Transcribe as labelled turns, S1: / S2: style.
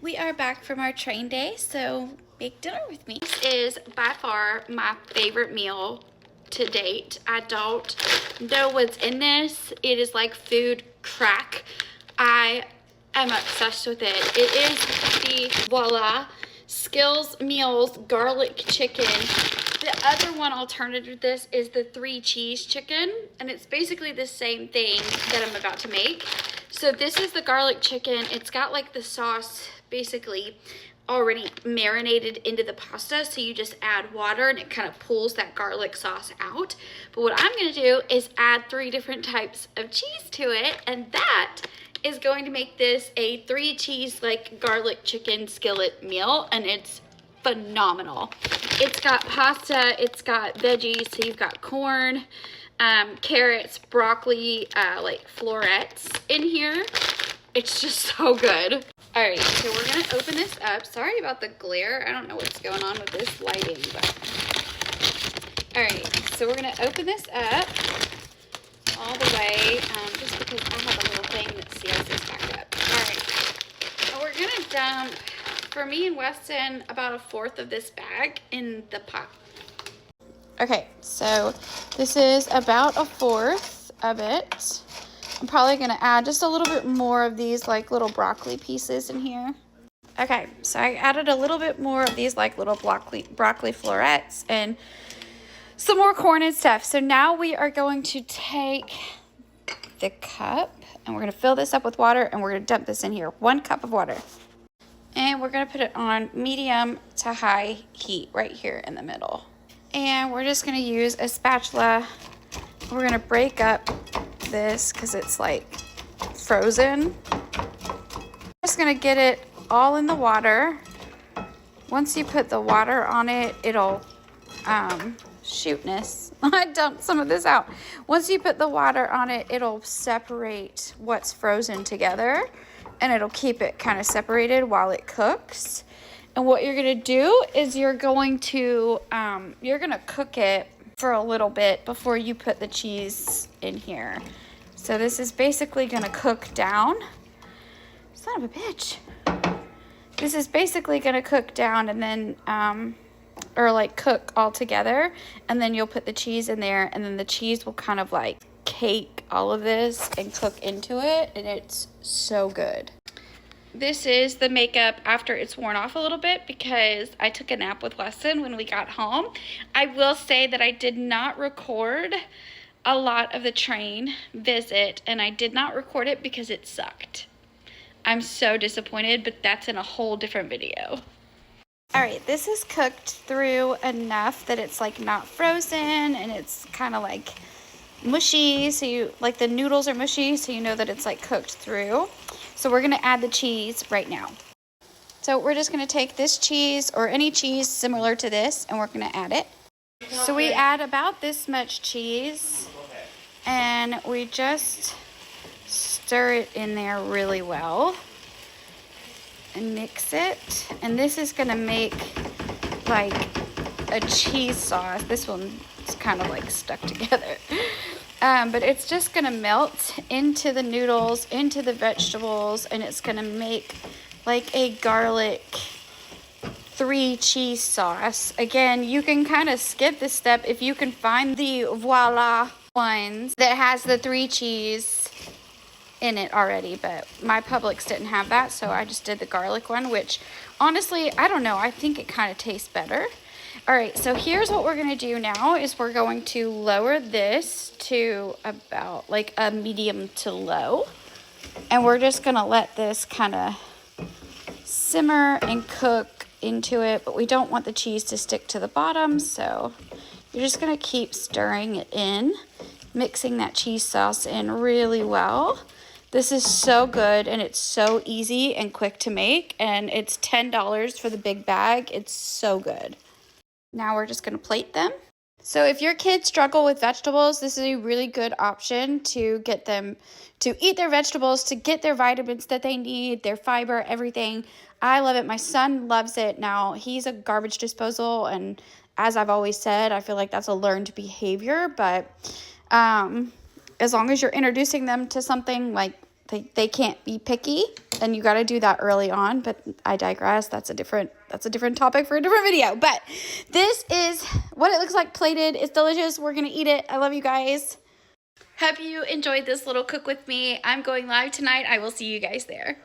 S1: We are back from our train day, so make dinner with me. This is by far my favorite meal to date. I don't know what's in this. It is like food crack. I am obsessed with it. It is the Voila Skills Meals garlic chicken. The other one alternative to this is the 3 cheese chicken, and it's basically the same thing that I'm about to make. So this is the garlic chicken. It's got like the sauce basically already marinated into the pasta, so you just add water and it kind of pulls that garlic sauce out. But what I'm gonna do is add 3 different types of cheese to it, and that is going to make this a 3 cheese like garlic chicken skillet meal, and it's phenomenal. It's got pasta, it's got veggies, so you've got corn, carrots, broccoli, like florets in here. It's just so good. All right, so we're gonna open this up. Sorry about the glare. I don't know what's going on with this lighting, but. All right, so we're gonna open this up all the way, just because I have a little thing that seals this back up. All right, and we're gonna dump, for me and Weston, about 1/4 of this bag in the pot. Okay, so this is about 1/4 of it. I'm probably gonna add just a little bit more of these like little broccoli pieces in here. Okay, so I added a little bit more of these like little broccoli florets and some more corn and stuff. So now we are going to take the cup and we're gonna fill this up with water and we're gonna dump this in here. 1 cup of water. And we're gonna put it on medium to high heat right here in the middle. And we're just gonna use a spatula. We're gonna break up this because it's like frozen. Just gonna get it all in the water. Once you put the water on it, it'll shootness. I dumped some of this out. Once you put the water on it, it'll separate what's frozen together and it'll keep it kind of separated while it cooks. And what you're gonna do is you're gonna cook it for a little bit before you put the cheese in here. So this is basically gonna cook down. Son of a bitch. This is basically gonna cook down and then, or like cook all together. And then you'll put the cheese in there and then the cheese will kind of like cake all of this and cook into it. And it's so good. This is the makeup after it's worn off a little bit because I took a nap with Weston when we got home. I will say that I did not record a lot of the train visit and I did not record it because it sucked. I'm so disappointed, but that's in a whole different video. All right, this is cooked through enough that it's like not frozen and it's kind of like mushy, so you like the noodles are mushy, so you know that it's like cooked through. So we're gonna add the cheese right now. So we're just gonna take this cheese or any cheese similar to this and we're gonna add it. So we add about this much cheese and we just stir it in there really well and mix it. And this is gonna make like a cheese sauce. This one is kind of like stuck together. But it's just gonna melt into the noodles, into the vegetables, and it's gonna make like a garlic 3 cheese sauce. Again, you can kind of skip this step if you can find the Voila ones that has the 3 cheese in it already, but my Publix didn't have that, so I just did the garlic one, which honestly, I don't know, I think it kind of tastes better. All right, so here's what we're gonna do now is we're going to lower this to about like a medium to low. And we're just gonna let this kind of simmer and cook into it, but we don't want the cheese to stick to the bottom. So you're just gonna keep stirring it in, mixing that cheese sauce in really well. This is so good and it's so easy and quick to make, and it's $10 for the big bag. It's so good. Now we're just gonna plate them. So if your kids struggle with vegetables, this is a really good option to get them to eat their vegetables, to get their vitamins that they need, their fiber, everything. I love it. My son loves it. Now, he's a garbage disposal, and as I've always said, I feel like that's a learned behavior, but as long as you're introducing them to something like they can't be picky, and you got to do that early on, but I digress. That's a different topic for a different video. But this is what it looks like plated. It's delicious. We're going to eat it. I love you guys. Hope you enjoyed this little cook with me. I'm going live tonight. I will see you guys there.